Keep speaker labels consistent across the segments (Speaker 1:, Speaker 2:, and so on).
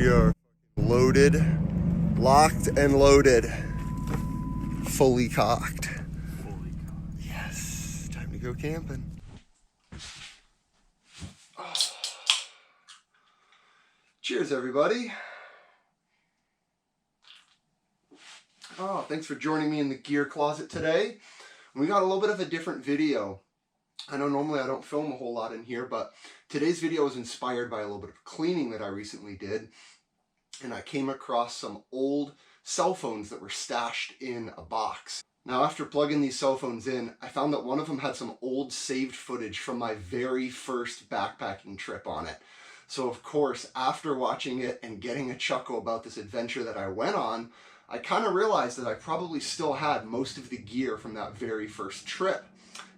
Speaker 1: We are loaded, locked and loaded, fully cocked. Yes, time to go camping. Oh. Cheers, everybody. Oh, thanks for joining me in the gear closet today. We got a little bit of a different video. I know normally I don't film a whole lot in here, but today's video was inspired by a little bit of cleaning that I recently did. And I came across some old cell phones that were stashed in a box. Now, after plugging these cell phones in, I found that one of them had some old saved footage from my very first backpacking trip on it. So of course, after watching it and getting a chuckle about this adventure that I went on, I kind of realized that I probably still had most of the gear from that very first trip.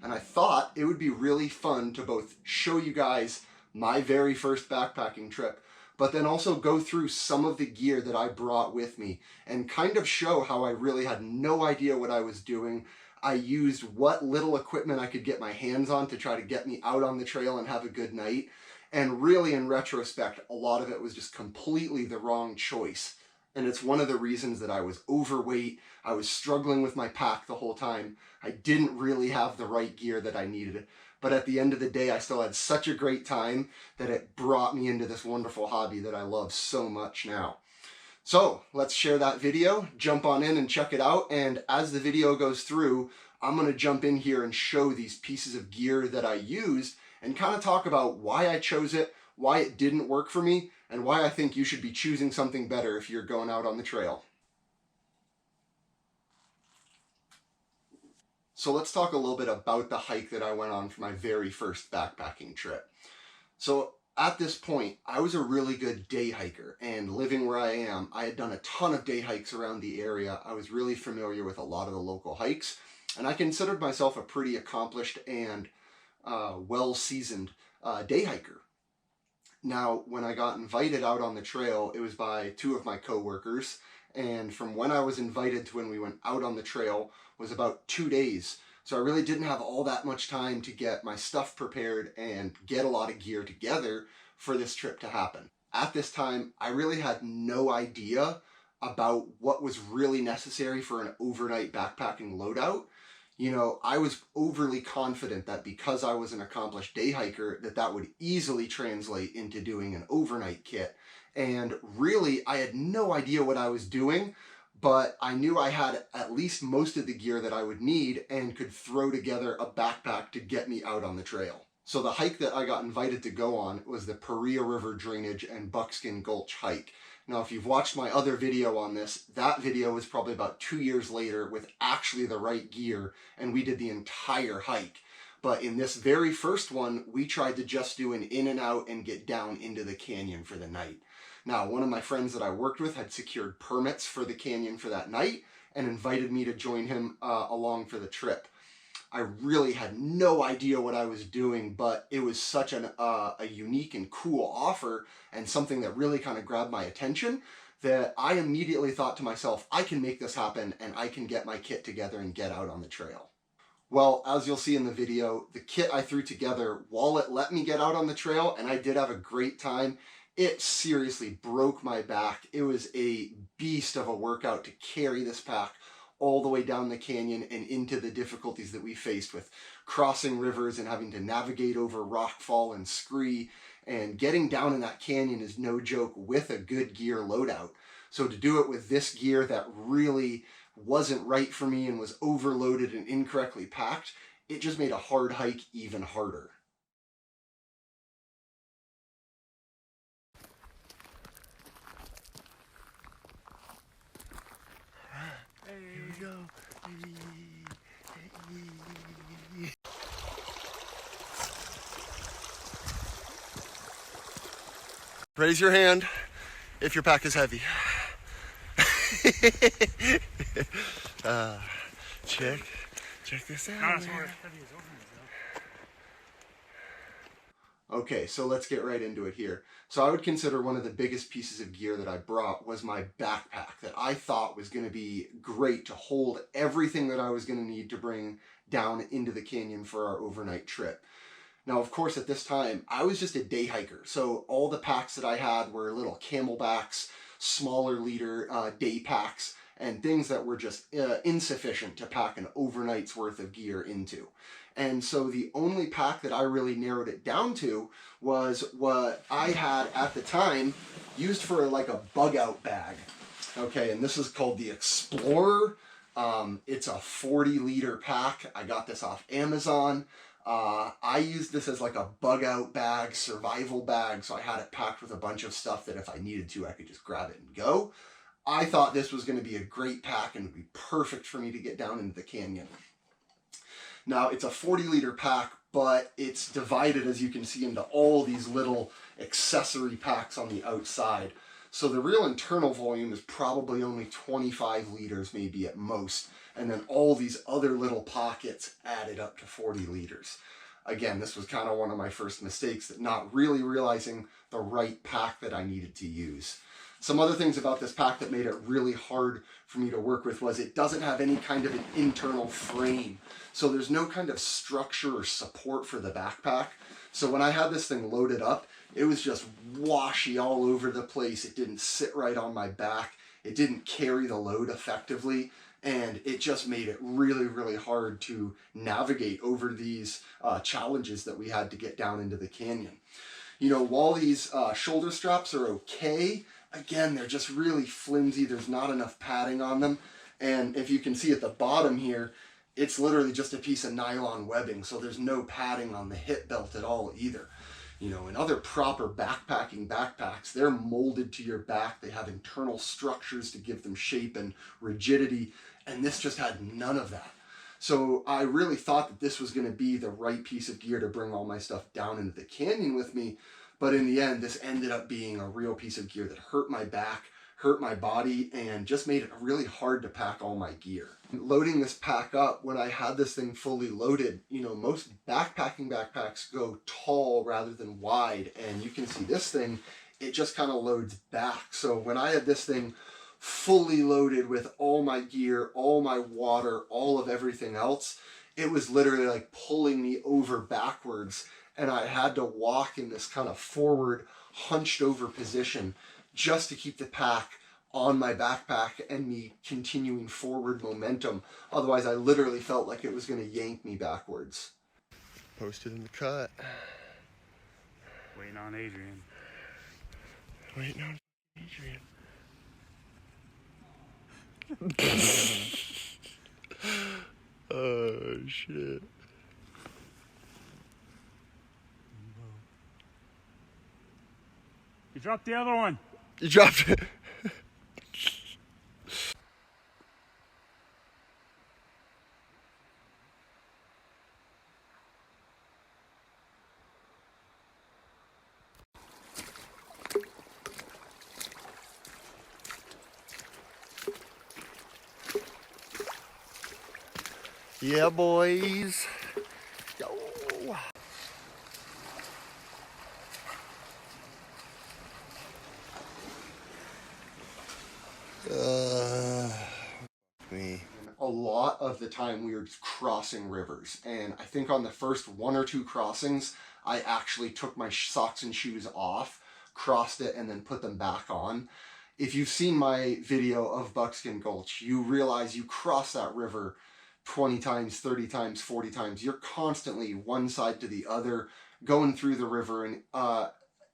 Speaker 1: And I thought it would be really fun to both show you guys my very first backpacking trip, but then also go through some of the gear that I brought with me and kind of show how I really had no idea what I was doing. I used what little equipment I could get my hands on to try to get me out on the trail and have a good night. And really, in retrospect, a lot of it was just completely the wrong choice. And it's one of the reasons that I was overweight. I was struggling with my pack the whole time. I didn't really have the right gear that I needed. But at the end of the day, I still had such a great time that it brought me into this wonderful hobby that I love so much now. So let's share that video, jump on in and check it out. And as the video goes through, I'm going to jump in here and show these pieces of gear that I used and kind of talk about why I chose it, why it didn't work for me, and why I think you should be choosing something better if you're going out on the trail. So let's talk a little bit about the hike that I went on for my very first backpacking trip. So at this point, I was a really good day hiker, and living where I am, I had done a ton of day hikes around the area. I was really familiar with a lot of the local hikes, and I considered myself a pretty accomplished and well-seasoned day hiker. Now, when I got invited out on the trail, it was by two of my coworkers, and from when I was invited to when we went out on the trail was about 2 days. So I really didn't have all that much time to get my stuff prepared and get a lot of gear together for this trip to happen. At this time, I really had no idea about what was really necessary for an overnight backpacking loadout. You know, I was overly confident that because I was an accomplished day hiker, that would easily translate into doing an overnight kit. And really, I had no idea what I was doing, but I knew I had at least most of the gear that I would need and could throw together a backpack to get me out on the trail. So the hike that I got invited to go on was the Paria River Drainage and Buckskin Gulch hike. Now, if you've watched my other video on this, that video was probably about 2 years later with actually the right gear, and we did the entire hike. But in this very first one, we tried to just do an in and out and get down into the canyon for the night. Now, one of my friends that I worked with had secured permits for the canyon for that night and invited me to join him along for the trip. I really had no idea what I was doing, but it was such a unique and cool offer and something that really kind of grabbed my attention that I immediately thought to myself, I can make this happen and I can get my kit together and get out on the trail. Well, as you'll see in the video, the kit I threw together, while it let me get out on the trail and I did have a great time, it seriously broke my back. It was a beast of a workout to carry this pack all the way down the canyon and into the difficulties that we faced with crossing rivers and having to navigate over rockfall and scree, and getting down in that canyon is no joke with a good gear loadout. So to do it with this gear that really wasn't right for me and was overloaded and incorrectly packed, it just made a hard hike even harder. Here we go. Raise your hand if your pack is heavy. Check this out. Okay, so let's get right into it here. So I would consider one of the biggest pieces of gear that I brought was my backpack that I thought was going to be great to hold everything that I was going to need to bring down into the canyon for our overnight trip. Now, of course, at this time, I was just a day hiker. So all the packs that I had were little camelbacks, smaller leader day packs, and things that were just insufficient to pack an overnight's worth of gear into. And so the only pack that I really narrowed it down to was what I had at the time used for like a bug out bag. Okay, and this is called the Explorer. It's a 40-liter pack. I got this off Amazon. I used this as like a bug out bag, survival bag, so I had it packed with a bunch of stuff that if I needed to, I could just grab it and go. I thought this was going to be a great pack and would be perfect for me to get down into the canyon. Now, it's a 40-liter pack, but it's divided, as you can see, into all these little accessory packs on the outside. So the real internal volume is probably only 25 liters, maybe at most. And then all these other little pockets added up to 40 liters. Again, this was kind of one of my first mistakes, that not really realizing the right pack that I needed to use. Some other things about this pack that made it really hard for me to work with was it doesn't have any kind of an internal frame. So there's no kind of structure or support for the backpack. So when I had this thing loaded up, it was just washy all over the place. It didn't sit right on my back. It didn't carry the load effectively. And it just made it really, really hard to navigate over these challenges that we had to get down into the canyon. You know, while these shoulder straps are okay, again, they're just really flimsy. There's not enough padding on them. And if you can see at the bottom here, it's literally just a piece of nylon webbing. So there's no padding on the hip belt at all either. You know, in other proper backpacking backpacks, they're molded to your back. They have internal structures to give them shape and rigidity. And this just had none of that. So I really thought that this was going to be the right piece of gear to bring all my stuff down into the canyon with me. But in the end, this ended up being a real piece of gear that hurt my back, hurt my body, and just made it really hard to pack all my gear. Loading this pack up, when I had this thing fully loaded, you know, most backpacking backpacks go tall rather than wide. And you can see this thing, it just kind of loads back. So when I had this thing fully loaded with all my gear, all my water, all of everything else, it was literally like pulling me over backwards. And I had to walk in this kind of forward, hunched over position just to keep the pack on my backpack and me continuing forward momentum. Otherwise, I literally felt like it was going to yank me backwards. Posted in the cut.
Speaker 2: Waiting on Adrian.
Speaker 1: Waiting on Adrian. Oh, shit.
Speaker 2: You dropped the other one.
Speaker 1: You dropped it. Yeah, boys. Yo. Me. A lot of the time we were just crossing rivers, and I think on the first one or two crossings I actually took my socks and shoes off, crossed it, and then put them back on. If you've seen my video of Buckskin Gulch, you realize you cross that river 20 times, 30 times, 40 times. You're constantly one side to the other going through the river, and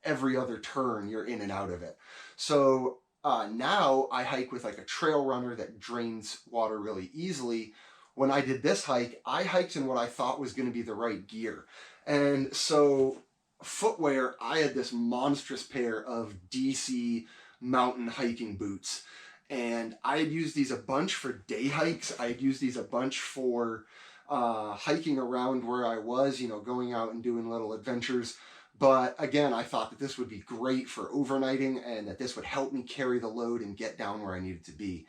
Speaker 1: every other turn you're in and out of it. So now I hike with like a trail runner that drains water really easily. When I did this hike, I hiked in what I thought was going to be the right gear. And so Footwear, I had this monstrous pair of DC mountain hiking boots. And I had used these a bunch for day hikes. I had used these a bunch for hiking around where I was, you know, going out and doing little adventures. But again, I thought that this would be great for overnighting and that this would help me carry the load and get down where I needed to be.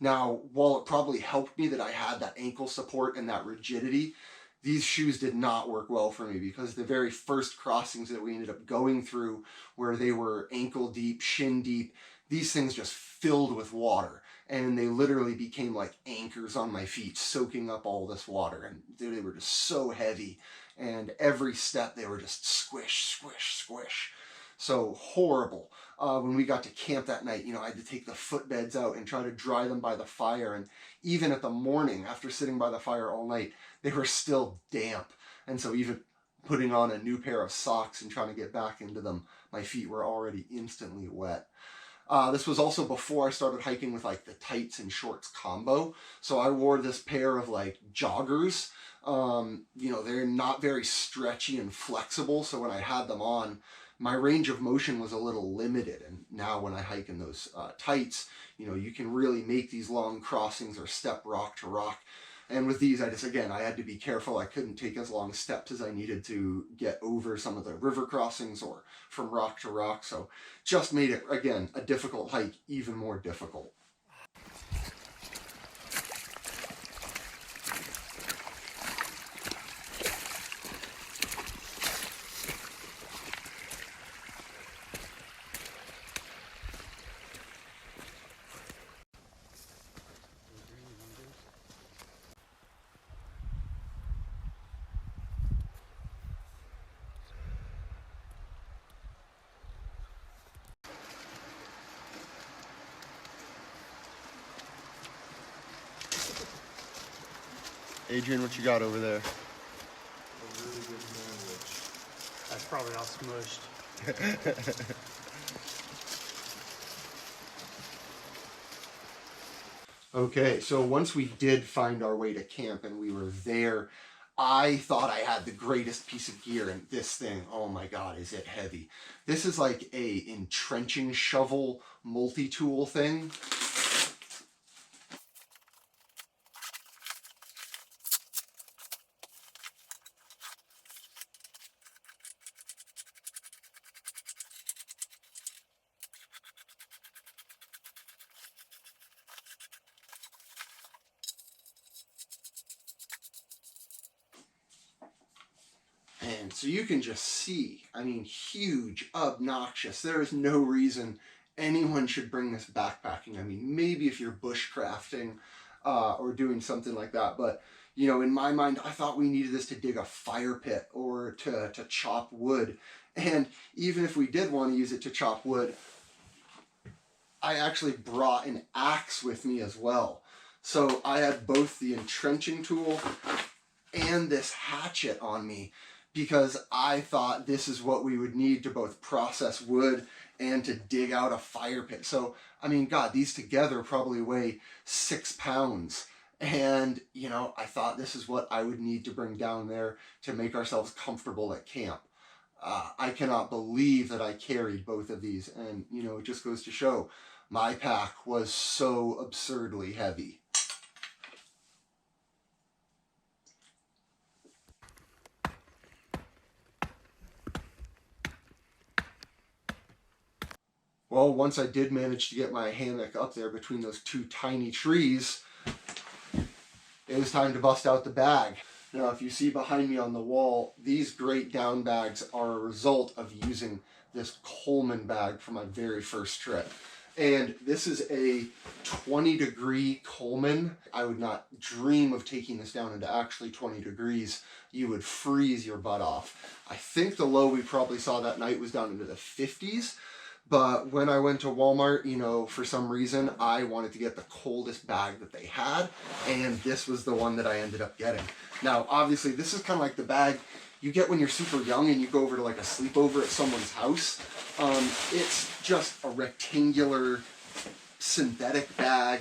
Speaker 1: Now, while it probably helped me that I had that ankle support and that rigidity, these shoes did not work well for me, because the very first crossings that we ended up going through, where they were ankle deep, shin deep, these things just filled with water. And they literally became like anchors on my feet, soaking up all this water. And they were just so heavy. and every step they were just squish, squish, squish. So horrible. When we got to camp that night, I had to take the footbeds out and try to dry them by the fire. And even at the morning, after sitting by the fire all night, they were still damp. And so even putting on a new pair of socks and trying to get back into them, my feet were already instantly wet. This was also before I started hiking with like the tights and shorts combo. So I wore this pair of like joggers. They're not very stretchy and flexible. So when I had them on, my range of motion was a little limited. And now when I hike in those tights, you can really make these long crossings or step rock to rock. And with these, I had to be careful. I couldn't take as long steps as I needed to get over some of the river crossings or from rock to rock. So just made it, again, a difficult hike even more difficult. Adrian, what you got over there?
Speaker 2: A really good sandwich. That's probably all smushed.
Speaker 1: Okay, so once we did find our way to camp and we were there, I thought I had the greatest piece of gear, and this thing, oh my God, is it heavy. This is like a entrenching shovel multi-tool thing. And so you can just see, huge, obnoxious. There is no reason anyone should bring this backpacking. Maybe if you're bushcrafting or doing something like that. But, in my mind, I thought we needed this to dig a fire pit or to chop wood. And even if we did want to use it to chop wood, I actually brought an axe with me as well. So I had both the entrenching tool and this hatchet on me, because I thought this is what we would need to both process wood and to dig out a fire pit. So, God, these together probably weigh 6 pounds. And, I thought this is what I would need to bring down there to make ourselves comfortable at camp. I cannot believe that I carried both of these. And, it just goes to show my pack was so absurdly heavy. Well, once I did manage to get my hammock up there between those two tiny trees, it was time to bust out the bag. Now, if you see behind me on the wall, these great down bags are a result of using this Coleman bag for my very first trip. And this is a 20-degree Coleman. I would not dream of taking this down into actually 20 degrees. You would freeze your butt off. I think the low we probably saw that night was down into the 50s. But when I went to Walmart, for some reason, I wanted to get the coldest bag that they had, and this was the one that I ended up getting. Now, obviously, this is kind of like the bag you get when you're super young and you go over to like a sleepover at someone's house. It's just a rectangular synthetic bag.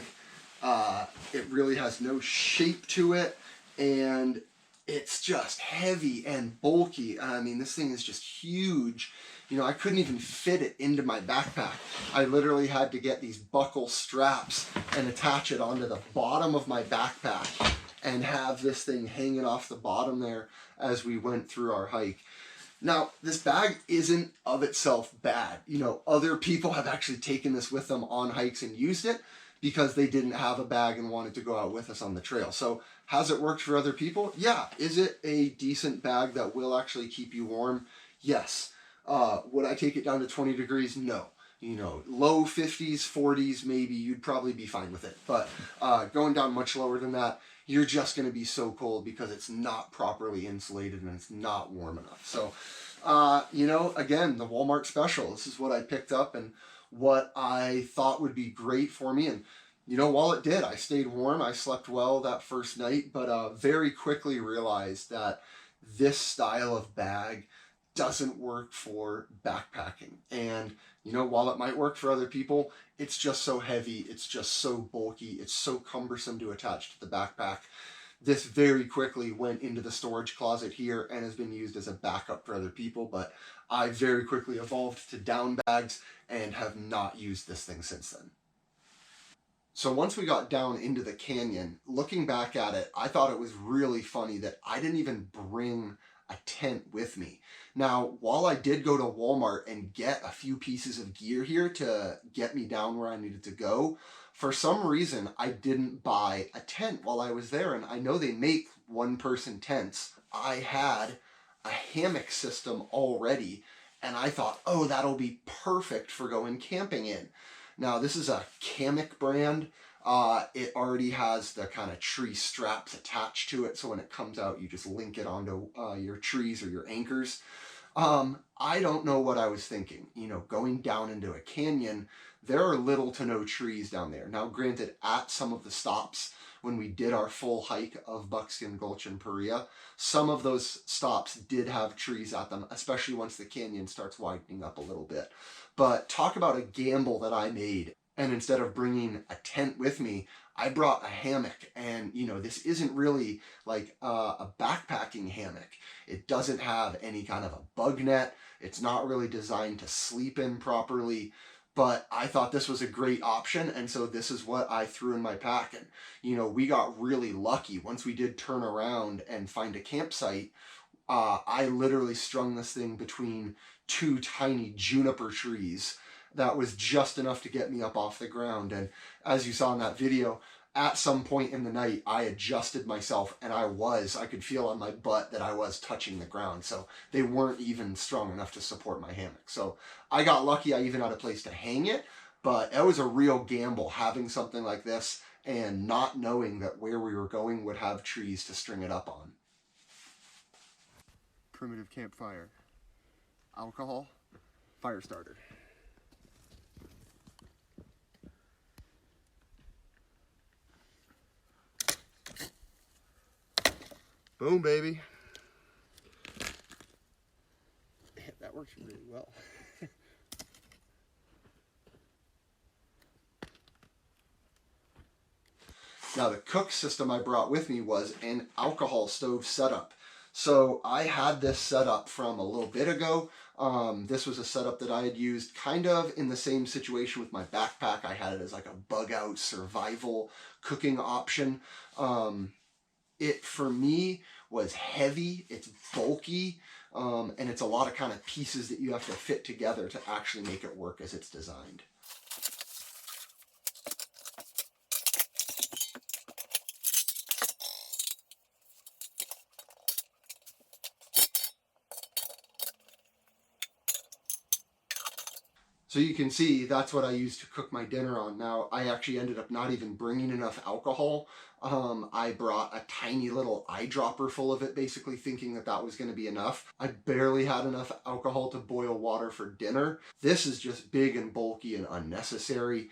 Speaker 1: It really has no shape to it, and it's just heavy and bulky. This thing is just huge. I couldn't even fit it into my backpack. I literally had to get these buckle straps and attach it onto the bottom of my backpack and have this thing hanging off the bottom there as we went through our hike. Now, this bag isn't of itself bad. Other people have actually taken this with them on hikes and used it because they didn't have a bag and wanted to go out with us on the trail. So has it worked for other people? Yeah. Is it a decent bag that will actually keep you warm? Yes. Would I take it down to 20 degrees? No. Low 50s, 40s, maybe, you'd probably be fine with it. But going down much lower than that, you're just going to be so cold because it's not properly insulated and it's not warm enough. So, you know, again, the Walmart special, this is what I picked up and what I thought would be great for me. And, you know, while it did, I stayed warm. I slept well that first night, but very quickly realized that this style of bag doesn't work for backpacking. And, you know, while it might work for other people, it's just so heavy, it's just so bulky, it's so cumbersome to attach to the backpack. This very quickly went into the storage closet here and has been used as a backup for other people, but I very quickly evolved to down bags and have not used this thing since then. So once we got down into the canyon, looking back at it, I thought it was really funny that I didn't even bring a tent with me. Now, while I did go to Walmart and get a few pieces of gear here to get me down where I needed to go, for some reason I didn't buy a tent while I was there. And I know they make one-person tents. I had a hammock system already, and I thought, oh, that'll be perfect for going camping in. Now, this is a Hammock brand. It already has the kind of tree straps attached to it, so when it comes out, you just link it onto your trees or your anchors. I don't know what I was thinking. You know, going down into a canyon, there are little to no trees down there. Now, granted, at some of the stops, when we did our full hike of Buckskin Gulch and Paria, some of those stops did have trees at them, especially once the canyon starts widening up a little bit. But talk about a gamble that I made. And instead of bringing a tent with me, I brought a hammock. And, you know, this isn't really like a backpacking hammock. It doesn't have any kind of a bug net. It's not really designed to sleep in properly. But I thought this was a great option, and so this is what I threw in my pack. And, you know, we got really lucky. Once we did turn around and find a campsite, I literally strung this thing between two tiny juniper trees. That was just enough to get me up off the ground. And as you saw in that video, at some point in the night, I adjusted myself and I could feel on my butt that I was touching the ground. So they weren't even strong enough to support my hammock. So I got lucky. I even had a place to hang it, but it was a real gamble having something like this and not knowing that where we were going would have trees to string it up on. Primitive campfire. Alcohol. Fire starter. Boom, baby. That works really well. Now, the cook system I brought with me was an alcohol stove setup. So I had this set up from a little bit ago. This was a setup that I had used kind of in the same situation with my backpack. I had it as like a bug out survival cooking option. It, for me, was heavy, it's bulky, and it's a lot of kind of pieces that you have to fit together to actually make it work as it's designed. So you can see that's what I used to cook my dinner on. Now, I actually ended up not even bringing enough alcohol. I brought a tiny little eyedropper full of it, basically thinking that that was going to be enough. I barely had enough alcohol to boil water for dinner. This is just big and bulky and unnecessary,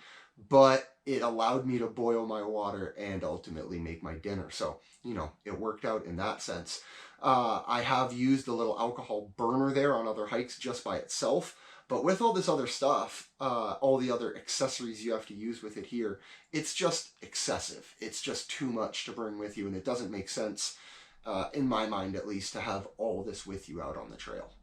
Speaker 1: but it allowed me to boil my water and ultimately make my dinner. So, you know, it worked out in that sense. I have used the little alcohol burner there on other hikes just by itself. But with all this other stuff, all the other accessories you have to use with it here, it's just excessive. It's just too much to bring with you, and it doesn't make sense, in my mind at least, to have all this with you out on the trail.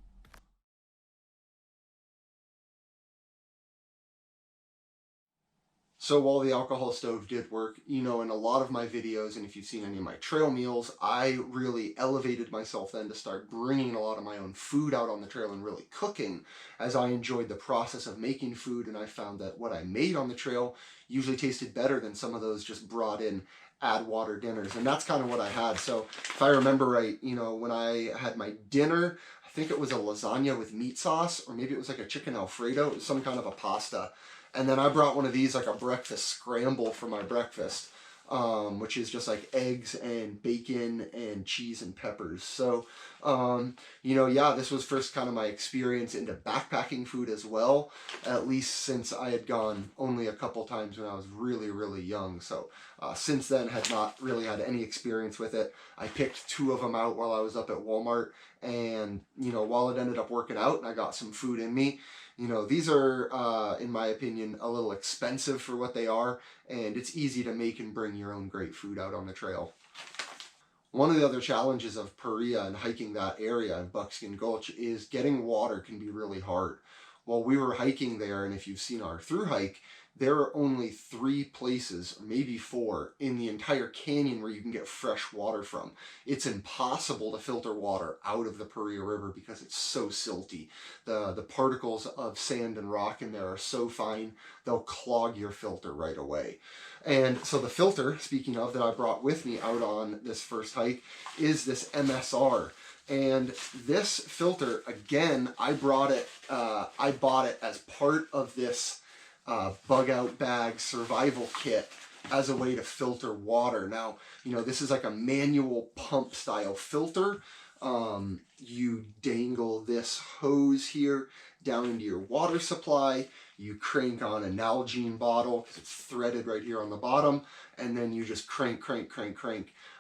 Speaker 1: So while the alcohol stove did work, you know, in a lot of my videos, and if you've seen any of my trail meals, I really elevated myself then to start bringing a lot of my own food out on the trail and really cooking, as I enjoyed the process of making food, and I found that what I made on the trail usually tasted better than some of those just brought in add water dinners. And that's kind of what I had. So if I remember right, you know, when I had my dinner, I think it was a lasagna with meat sauce, or maybe it was like a chicken Alfredo. It was some kind of a pasta. And then I brought one of these, like a breakfast scramble for my breakfast. which is just like eggs and bacon and cheese and peppers. So, yeah, this was first kind of my experience into backpacking food as well, at least since I had gone only a couple times when I was really, really young. So since then, had not really had any experience with it. I picked 2 of them out while I was up at Walmart, and, while it ended up working out and I got some food in me, these are, in my opinion, a little expensive for what they are, and it's easy to make and bring your own great food out on the trail. One of the other challenges of Paria and hiking that area in Buckskin Gulch is getting water can be really hard. While we were hiking there, and if you've seen our through hike, there are only 3 places, or maybe 4, in the entire canyon where you can get fresh water from. It's impossible to filter water out of the Paria River because it's so silty. The particles of sand and rock in there are so fine, they'll clog your filter right away. And so the filter, speaking of, that I brought with me out on this first hike is this MSR. And this filter, again, I bought it as part of this bug out bag survival kit as a way to filter water. Now, this is like a manual pump style filter. You dangle this hose here down into your water supply. You crank on a Nalgene bottle because it's threaded right here on the bottom, and then you just crank.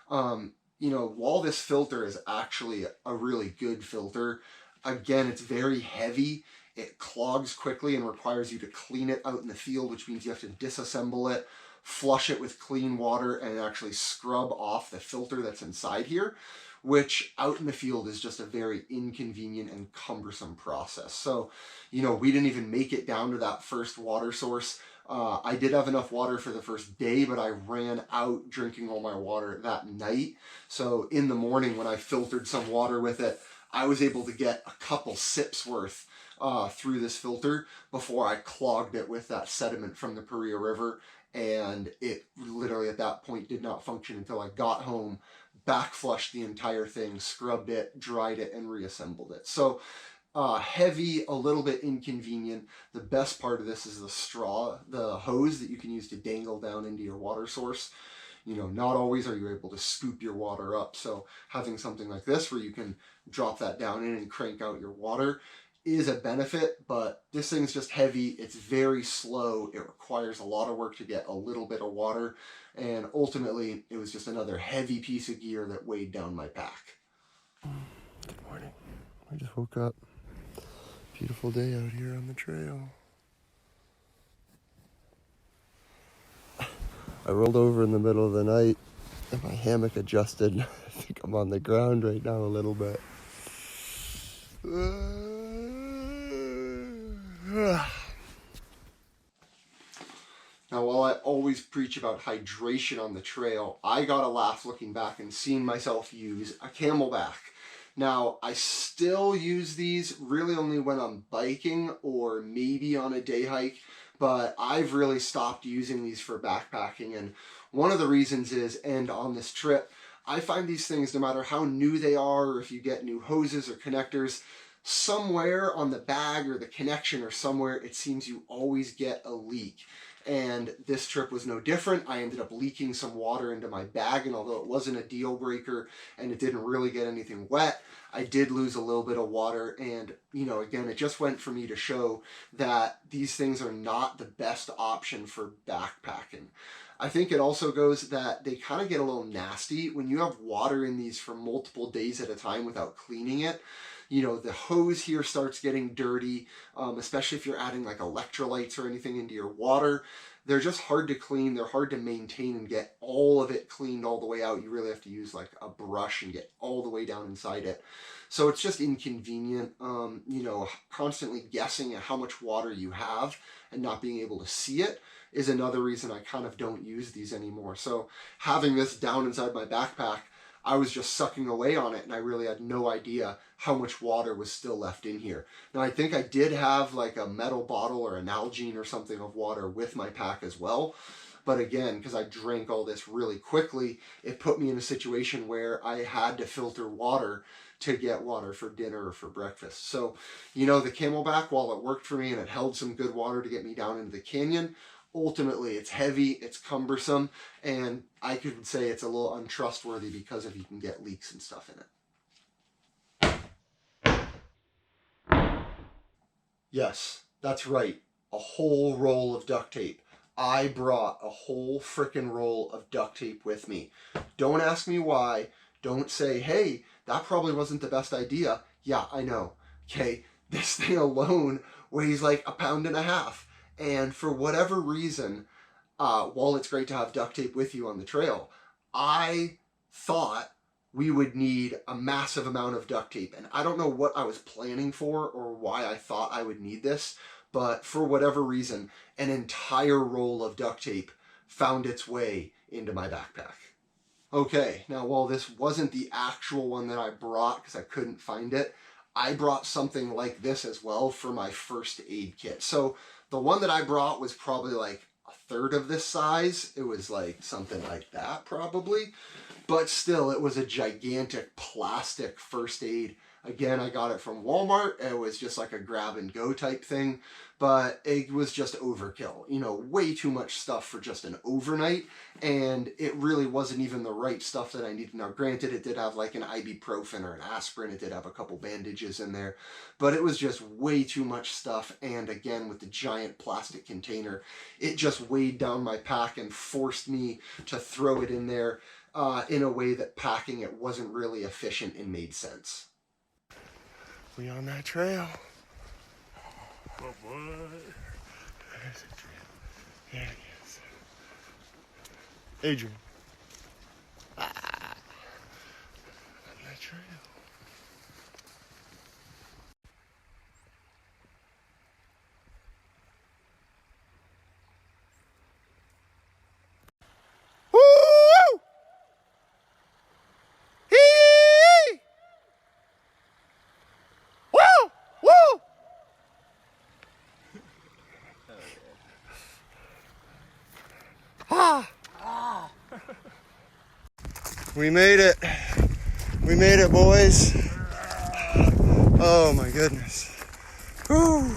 Speaker 1: While this filter is actually a really good filter, again, it's very heavy. It clogs quickly and requires you to clean it out in the field, which means you have to disassemble it, flush it with clean water, and actually scrub off the filter that's inside here, which out in the field is just a very inconvenient and cumbersome process. So, we didn't even make it down to that first water source. I did have enough water for the first day, but I ran out drinking all my water that night. So in the morning when I filtered some water with it, I was able to get a couple sips worth through this filter before I clogged it with that sediment from the Paria River. And it literally at that point did not function until I got home, back flushed the entire thing, scrubbed it, dried it, and reassembled it. So heavy, a little bit inconvenient. The best part of this is the straw, the hose that you can use to dangle down into your water source. Not always are you able to scoop your water up. So having something like this where you can drop that down in and crank out your water is a benefit, but this thing's just heavy. It's very slow. It requires a lot of work to get a little bit of water. And ultimately, it was just another heavy piece of gear that weighed down my pack. Good morning. I just woke up. Beautiful day out here on the trail. I rolled over in the middle of the night and my hammock adjusted. I think I'm on the ground right now a little bit. Now, while I always preach about hydration on the trail, I got a laugh looking back and seeing myself use a Camelback. Now, I still use these really only when I'm biking or maybe on a day hike, but I've really stopped using these for backpacking. And one of the reasons is, and on this trip, I find these things, no matter how new they are, or if you get new hoses or connectors, somewhere on the bag or the connection or somewhere, it seems you always get a leak. And this trip was no different. I ended up leaking some water into my bag, and although it wasn't a deal breaker and it didn't really get anything wet, I did lose a little bit of water. And, again, it just went for me to show that these things are not the best option for backpacking. I think it also goes that they kind of get a little nasty when you have water in these for multiple days at a time without cleaning it. The hose here starts getting dirty, especially if you're adding like electrolytes or anything into your water. They're just hard to clean. They're hard to maintain and get all of it cleaned all the way out. You really have to use like a brush and get all the way down inside it. So it's just inconvenient, constantly guessing at how much water you have and not being able to see it is another reason I kind of don't use these anymore. So having this down inside my backpack, I was just sucking away on it and I really had no idea how much water was still left in here. Now I think I did have like a metal bottle or a Nalgene or something of water with my pack as well. But again, because I drank all this really quickly, it put me in a situation where I had to filter water to get water for dinner or for breakfast. So, the Camelback, while it worked for me and it held some good water to get me down into the canyon, ultimately it's heavy, it's cumbersome, and I could say it's a little untrustworthy because of you can get leaks and stuff in it. Yes, that's right. A whole roll of duct tape. I brought a whole frickin' roll of duct tape with me. Don't ask me why. Don't say, hey, that probably wasn't the best idea. Yeah, I know. Okay, this thing alone weighs like 1.5 pounds. And for whatever reason, while it's great to have duct tape with you on the trail, I thought we would need a massive amount of duct tape. And I don't know what I was planning for or why I thought I would need this, but for whatever reason, an entire roll of duct tape found its way into my backpack. Okay, now while this wasn't the actual one that I brought because I couldn't find it, I brought something like this as well for my first aid kit. So the one that I brought was probably like 1/3 of this size. It was like something like that probably. But still, it was a gigantic plastic first aid. Again, I got it from Walmart. It was just like a grab and go type thing, but it was just overkill. You know, way too much stuff for just an overnight, and it really wasn't even the right stuff that I needed. Now, granted, it did have like an ibuprofen or an aspirin. It did have a couple bandages in there, but it was just way too much stuff. And again, with the giant plastic container, it just weighed down my pack and forced me to throw it in there in a way that packing it wasn't really efficient and made sense. We on that trail.
Speaker 2: Oh, what?
Speaker 1: There's a trail. There it is. Adrian. On that trail. Woo! Hee! Woo! Woo! Ah! We made it. We made it, boys. Oh my goodness. Whew.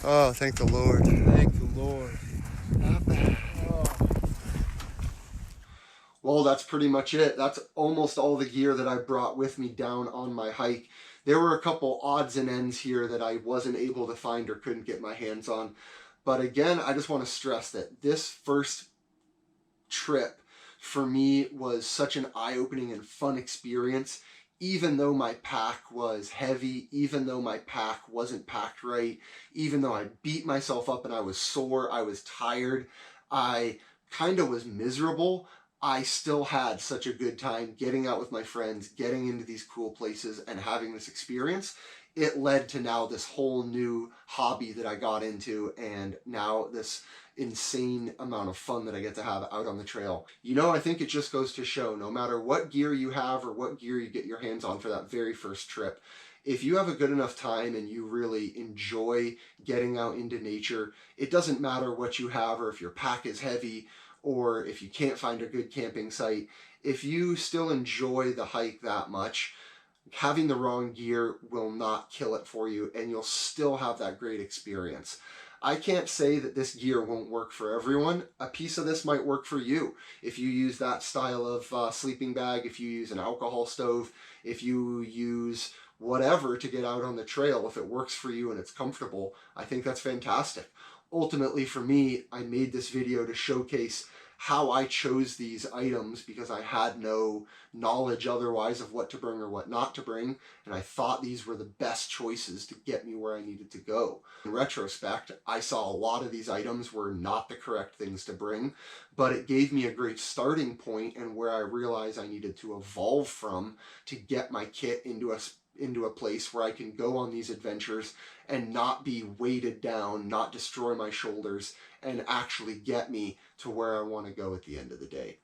Speaker 1: Oh, thank the Lord.
Speaker 2: Thank the Lord.
Speaker 1: Not bad. Well, that's pretty much it. That's almost all the gear that I brought with me down on my hike. There were a couple odds and ends here that I wasn't able to find or couldn't get my hands on. But again, I just want to stress that this first trip for me was such an eye-opening and fun experience. Even though my pack was heavy, even though my pack wasn't packed right, even though I beat myself up and I was sore, I was tired, I kind of was miserable, I still had such a good time getting out with my friends, getting into these cool places and having this experience. It led to now this whole new hobby that I got into, and now this insane amount of fun that I get to have out on the trail. You know, I think it just goes to show, no matter what gear you have or what gear you get your hands on for that very first trip, if you have a good enough time and you really enjoy getting out into nature, it doesn't matter what you have or if your pack is heavy or if you can't find a good camping site. If you still enjoy the hike that much, having the wrong gear will not kill it for you, and you'll still have that great experience. I can't say that this gear won't work for everyone. A piece of this might work for you. If you use that style of sleeping bag, if you use an alcohol stove, if you use whatever to get out on the trail, if it works for you and it's comfortable, I think that's fantastic. Ultimately, for me, I made this video to showcase how I chose these items because I had no knowledge otherwise of what to bring or what not to bring, and I thought these were the best choices to get me where I needed to go. In retrospect, I saw a lot of these items were not the correct things to bring, but it gave me a great starting point and where I realized I needed to evolve from to get my kit into a place where I can go on these adventures and not be weighted down, not destroy my shoulders, and actually get me to where I want to go at the end of the day.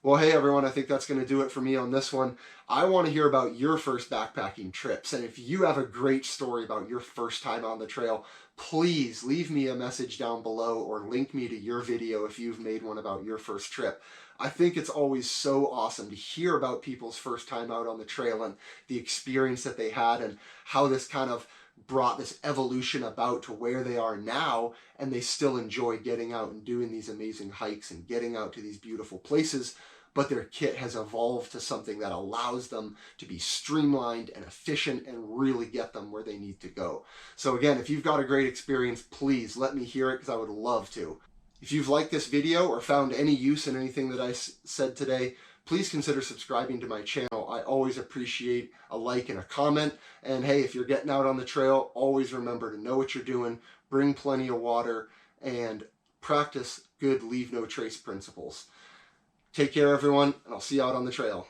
Speaker 1: Well, hey everyone, I think that's going to do it for me on this one. I want to hear about your first backpacking trips, and if you have a great story about your first time on the trail, please leave me a message down below or link me to your video if you've made one about your first trip. I think it's always so awesome to hear about people's first time out on the trail and the experience that they had and how this kind of brought this evolution about to where they are now, and they still enjoy getting out and doing these amazing hikes and getting out to these beautiful places, but their kit has evolved to something that allows them to be streamlined and efficient and really get them where they need to go. So again, if you've got a great experience, please let me hear it, because I would love to. If you've liked this video or found any use in anything that I said today, please consider subscribing to my channel. I always appreciate a like and a comment. And hey, if you're getting out on the trail, always remember to know what you're doing, bring plenty of water, and practice good leave no trace principles. Take care, everyone, and I'll see you out on the trail.